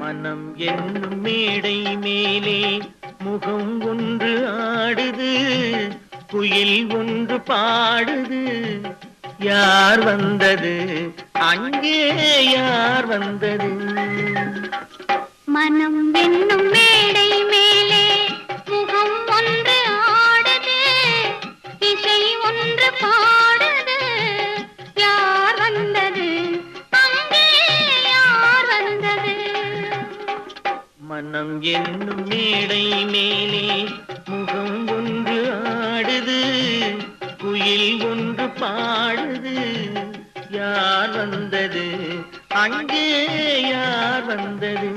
மனம் என்னும் மேடை மேலே முகம் ஒன்று ஆடுது, குயில் ஒன்று பாடுது. யார் வந்தது அங்கே, யார் வந்தது? மனம் என்னும் மேடை மேலே முகம் ஒன்று ஆடுது, இசை ஒன்று பாடுது. யார் வந்தது அங்கே, யார் வந்தது? மனம் என்னும் மேடை மேலே முகம் ஒன்று ஆடுது, குயில் ஒன்று பாடுது. யார் வந்தது அங்கே, யார் வந்தது?